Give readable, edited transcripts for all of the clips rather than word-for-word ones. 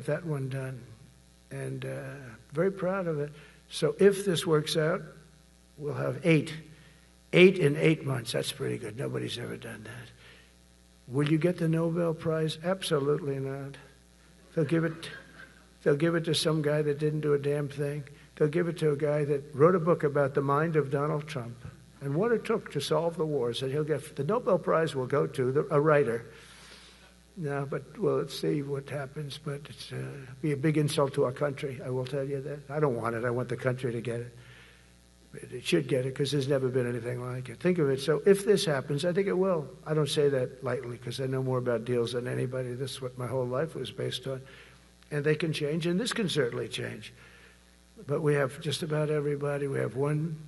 that one done, and very proud of it. So if this works out, we'll have 8 in 8 months. That's pretty good. Nobody's ever done that. Will you get the Nobel Prize? Absolutely not. They'll give it to some guy that didn't do a damn thing. They'll give it to a guy that wrote a book about the mind of Donald Trump and what it took to solve the wars. And he'll get the Nobel Prize will go to a writer. No, but well, let's see what happens. But it's be a big insult to our country. I will tell you that. I don't want it. I want the country to get it. But it should get it because there's never been anything like it. Think of it. So if this happens, I think it will. I don't say that lightly because I know more about deals than anybody. This is what my whole life was based on. And they can change, and this can certainly change. But we have just about everybody. We have one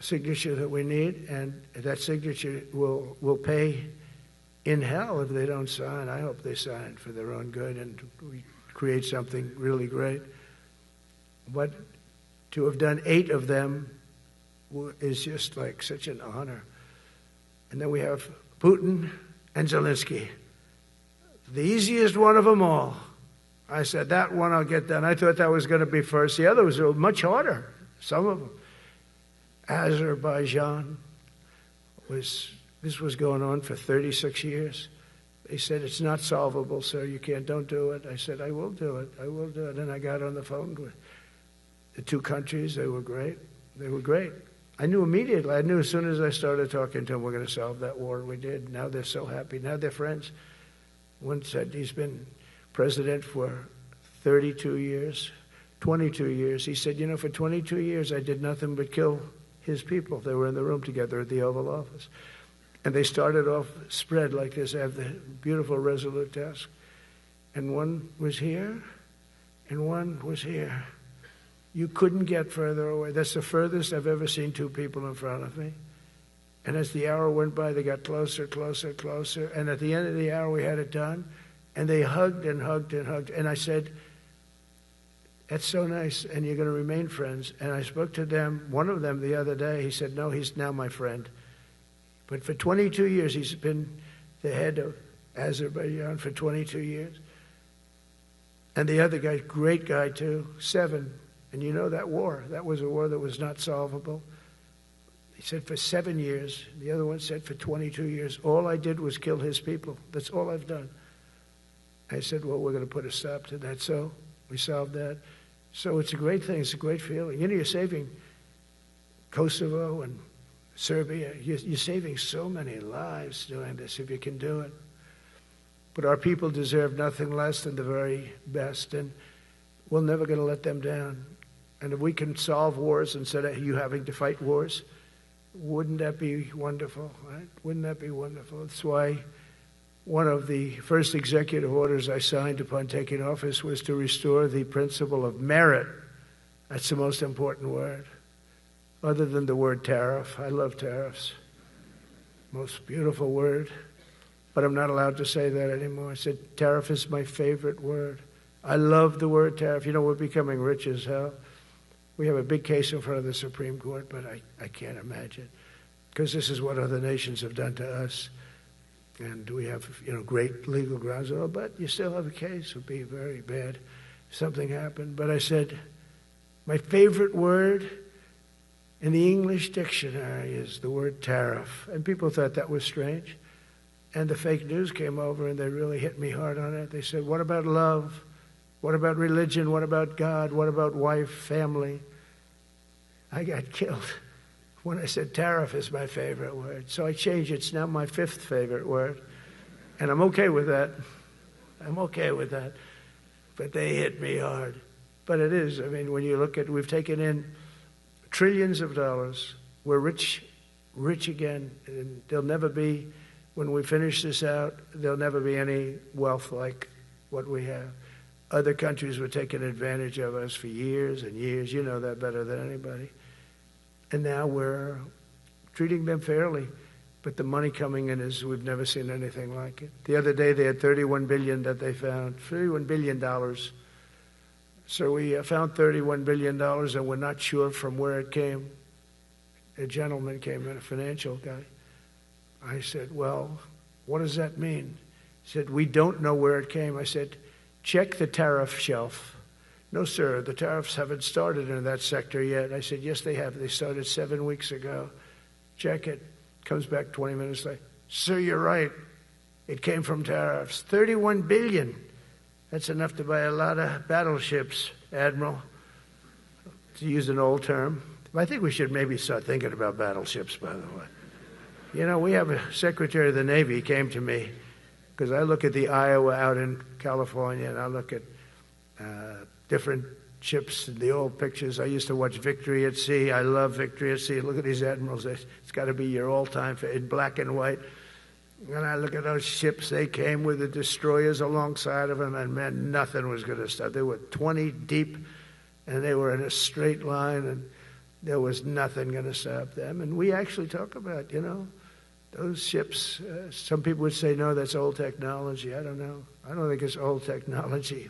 signature that we need, and that signature will pay in hell if they don't sign. I hope they sign for their own good and we create something really great. But to have done 8 of them is just like such an honor. And then we have Putin and Zelensky. The easiest one of them all. I said, that one I'll get done. I thought that was going to be first. The others were much harder, some of them. Azerbaijan this was going on for 36 years. They said, it's not solvable, sir. Don't do it. I said, I will do it. I will do it. And I got on the phone with the 2 countries. They were great. They were great. I knew immediately. I knew as soon as I started talking to them, we're going to solve that war. We did. Now they're so happy. Now they're friends. One said he's been president for 32 years, 22 years. He said, for 22 years, I did nothing but kill his people. They were in the room together at the Oval Office. And they started off spread like this. I have the beautiful Resolute desk. And one was here, and one was here. You couldn't get further away. That's the furthest I've ever seen 2 people in front of me. And as the hour went by, they got closer, closer, closer. And at the end of the hour, we had it done. And they hugged and hugged and hugged. And I said, that's so nice, and you're going to remain friends. And I spoke to them, one of them the other day. He said, no, he's now my friend. But for 22 years, he's been the head of Azerbaijan for 22 years. And the other guy, great guy too, 7. And you know that war, that was a war that was not solvable. He said for 7 years. The other one said for 22 years. All I did was kill his people. That's all I've done. I said, well, we're going to put a stop to that. So we solved that. So it's a great thing. It's a great feeling. You're saving Kosovo and Serbia. You're saving so many lives doing this if you can do it. But our people deserve nothing less than the very best, and we're never going to let them down. And if we can solve wars instead of you having to fight wars, wouldn't that be wonderful, right? Wouldn't that be wonderful? That's why one of the first executive orders I signed upon taking office was to restore the principle of merit. That's the most important word, other than the word tariff. I love tariffs. Most beautiful word. But I'm not allowed to say that anymore. I said tariff is my favorite word. I love the word tariff. We're becoming rich as hell. We have a big case in front of the Supreme Court, but I can't imagine. Because this is what other nations have done to us. And we have, great legal grounds. But you still have a case. It would be very bad if something happened. But I said, my favorite word in the English dictionary is the word tariff. And people thought that was strange. And the fake news came over and they really hit me hard on it. They said, what about love? What about religion? What about God? What about wife, family? I got killed when I said tariff is my favorite word. So I changed it. It's now my 5th favorite word. And I'm okay with that. I'm okay with that. But they hit me hard. But it is. When you look at, we've taken in trillions of dollars. We're rich again. And there'll never be, when we finish this out, there'll never be any wealth like what we have. Other countries were taking advantage of us for years and years. You know that better than anybody. And now we're treating them fairly. But the money coming in is, we've never seen anything like it. The other day they had $31 billion that they found, $31 billion. So we found $31 billion and we're not sure from where it came. A gentleman came in, a financial guy. I said, well, what does that mean? He said, we don't know where it came. I said, check the tariff shelf. No, sir, the tariffs haven't started in that sector yet. I said, yes, they have. They started 7 weeks ago. Check it. Comes back 20 minutes later. Sir, you're right. It came from tariffs. 31 billion. That's enough to buy a lot of battleships, Admiral, to use an old term. I think we should maybe start thinking about battleships, by the way. You know, we have a Secretary of the Navy came to me because I look at the Iowa out in California, and I look at different ships and the old pictures. I used to watch Victory at Sea. I love Victory at Sea. Look at these admirals. It's got to be your all-time in black and white. And I look at those ships. They came with the destroyers alongside of them, and man, nothing was going to stop. They were 20 deep, and they were in a straight line, and there was nothing going to stop them. And we actually talk about, you know, those ships. Some people would say, no, that's old technology. I don't know. I don't think it's old technology.